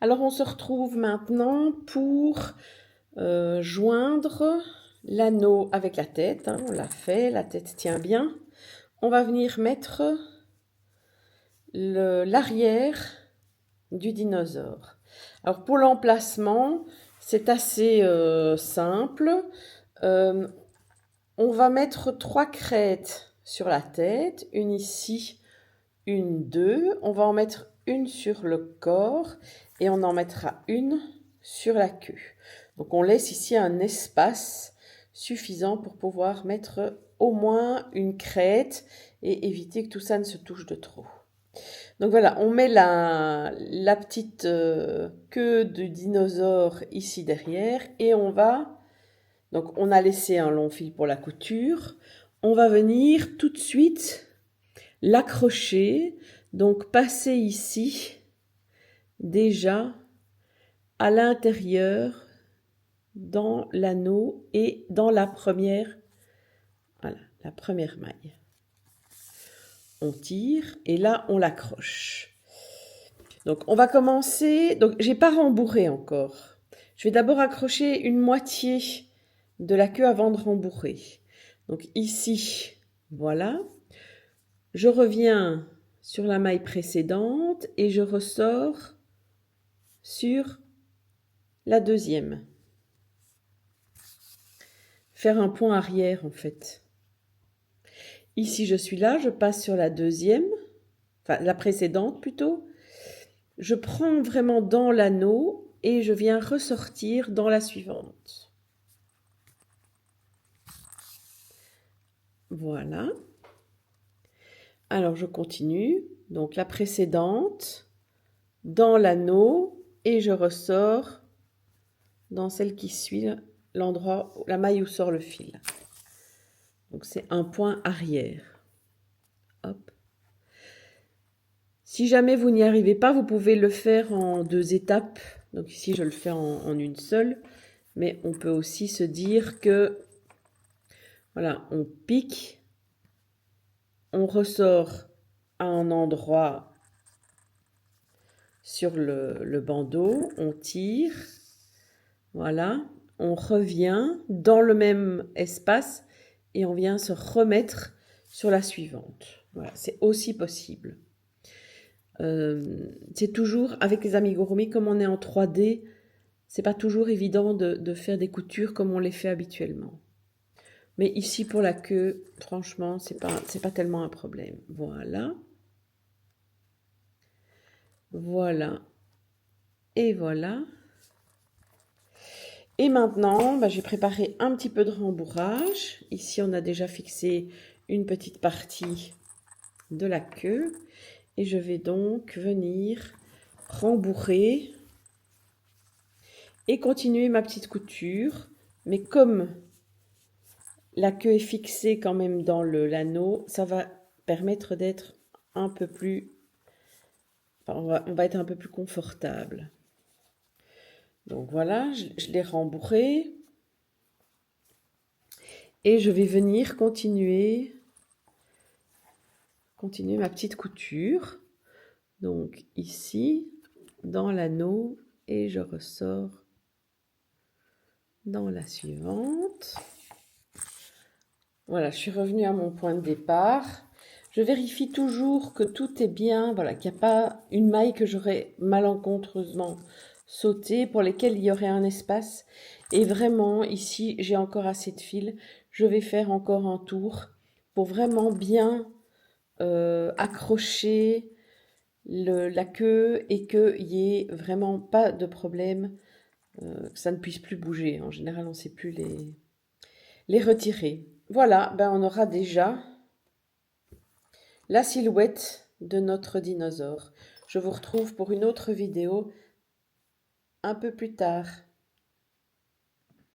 Alors on se retrouve maintenant pour joindre l'anneau avec la tête, hein, on l'a fait, la tête tient bien. On va venir mettre l'arrière du dinosaure. Alors pour l'emplacement, c'est assez simple. Euh, on va mettre 3 crêtes sur la tête, une ici, une, deux. On va en mettre une sur le corps et on en mettra une sur la queue. Donc on laisse ici un espace suffisant pour pouvoir mettre au moins une crête et éviter que tout ça ne se touche de trop. Donc voilà, on met la petite queue de dinosaure ici derrière et on va, donc on a laissé un long fil pour la couture, on va venir tout de suite l'accrocher, donc passer ici déjà à l'intérieur dans l'anneau et dans la première, voilà, la première maille. On tire et là on l'accroche. Donc on va commencer, donc j'ai pas rembourré encore. Je vais d'abord accrocher une moitié de la queue avant de rembourrer. Donc ici, voilà. Je reviens sur la maille précédente et je ressors sur la deuxième. Faire un point arrière en fait. Ici je suis là, je passe sur la deuxième, enfin la précédente plutôt. Je prends vraiment dans l'anneau et je viens ressortir dans la suivante. Voilà. Alors je continue. Donc la précédente, dans l'anneau et je ressors dans celle qui suit l'endroit, la maille où sort le fil. Donc c'est un point arrière. Hop. Si jamais vous n'y arrivez pas, vous pouvez le faire en 2 étapes. Donc ici je le fais en une seule, mais on peut aussi se dire que voilà, on pique, on ressort à un endroit sur le bandeau, on tire, voilà, on revient dans le même espace et on vient se remettre sur la suivante. Voilà, c'est aussi possible. C'est toujours, avec les amigurumi, comme on est en 3D, c'est pas toujours évident de faire des coutures comme on les fait habituellement. Mais ici, pour la queue, franchement, c'est pas tellement un problème. Voilà. Voilà. Et voilà. Et maintenant, j'ai préparé un petit peu de rembourrage. Ici, on a déjà fixé une petite partie de la queue. Et je vais donc venir rembourrer et continuer ma petite couture. Mais comme la queue est fixée quand même dans l'anneau, ça va permettre d'être un peu plus... Enfin, on va être un peu plus confortable. Donc voilà, je l'ai rembourré. Et je vais venir continuer ma petite couture. Donc ici, dans l'anneau, et je ressors dans la suivante. Voilà, je suis revenue à mon point de départ. Je vérifie toujours que tout est bien, voilà, qu'il n'y a pas une maille que j'aurais malencontreusement sautée, pour lesquelles il y aurait un espace. Et vraiment, ici, j'ai encore assez de fil. Je vais faire encore un tour pour vraiment bien accrocher la queue et qu'il n'y ait vraiment pas de problème, que ça ne puisse plus bouger. En général, on ne sait plus les retirer. Voilà, on aura déjà la silhouette de notre dinosaure. Je vous retrouve pour une autre vidéo un peu plus tard.